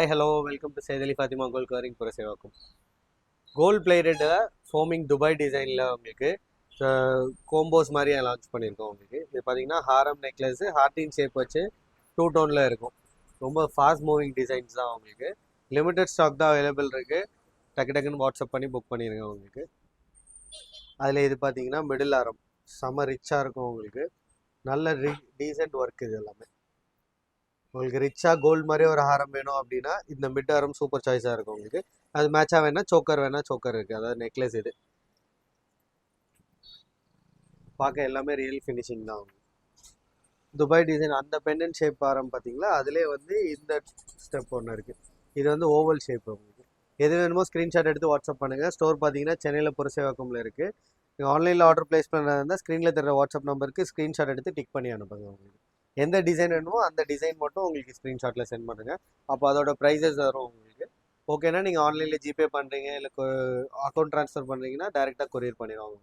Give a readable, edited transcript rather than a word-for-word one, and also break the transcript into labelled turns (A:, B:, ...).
A: Hi hello welcome to Syed Ali Fathima gold covering புரசேவாக்கும். Gold plated forming Dubai டிசைனில் உங்களுக்கு கோம்போஸ் மாதிரி லான்ச் பண்ணியிருக்கோம். உங்களுக்கு இது பார்த்தீங்கன்னா ஹாரம் நெக்லஸ் ஹார்டின் ஷேப் வச்சு 2 டோனில் இருக்கும். ரொம்ப ஃபாஸ்ட் மூவிங் டிசைன்ஸ் தான் உங்களுக்கு. லிமிட்டட் ஸ்டாக் தான் அவைலபிள் இருக்குது. டக்கு டக்குன்னு வாட்ஸ்அப் பண்ணி புக் பண்ணிடுங்க உங்களுக்கு. அதில் இது பார்த்தீங்கன்னா மிடில் ஆரம் செம்ம ரிச்சாக இருக்கும் உங்களுக்கு. நல்ல டீசென்ட் ஒர்க் இது எல்லாமே. உங்களுக்கு ரிச்சாக கோல்டு மாதிரி ஒரு ஹாரம் வேணும் அப்படின்னா இந்த மிட் ஹாரம் சூப்பர் சாய்ஸாக இருக்கும் உங்களுக்கு. அது மேட்சாக வேணால் சோக்கர் இருக்குது. அதாவது நெக்லஸ் இது பார்க்க எல்லாமே ரியல் ஃபினிஷிங் தான் உங்களுக்கு. துபாய் டிசைன் அந்த பெண்டன் ஷேப் ஹாரம் பார்த்தீங்களா, அதிலே வந்து இந்த ஸ்டெப் ஒன்று இருக்குது. இது வந்து ஓவல் ஷேப் உங்களுக்கு. எது வேணுமோ ஸ்க்ரீன்ஷாட் எடுத்து வாட்ஸ்அப் பண்ணுங்கள். ஸ்டோர் பார்த்தீங்கன்னா சென்னையில் புரசேவாக்கமில் இருக்குது. நீங்கள் ஆன்லைனில் ஆர்டர் ப்ளேஸ் பண்ணுறதா இருந்தால் ஸ்க்ரீனில் தர வாட்ஸ்அப் நம்பருக்கு ஸ்க்ரீன்ஷாட் எடுத்து டிக் பண்ணி அனுப்புங்க உங்களுக்கு. எந்த டிசைன் வேணுமோ அந்த டிசைன் மட்டும் உங்களுக்கு ஸ்க்ரீன்ஷாட்டில் சென்ட் பண்ணுங்கள். அப்போ அதோட ப்ரைஸஸ் வரும் உங்களுக்கு. ஓகேனா நீங்கள் ஆன்லைனில் ஜிபே பண்ணுறீங்க இல்லை அக்கௌண்ட் ட்ரான்ஸ்ஃபர் பண்ணுறீங்கன்னா டேரெக்டாக கொரியர் பண்ணிடுவாங்க.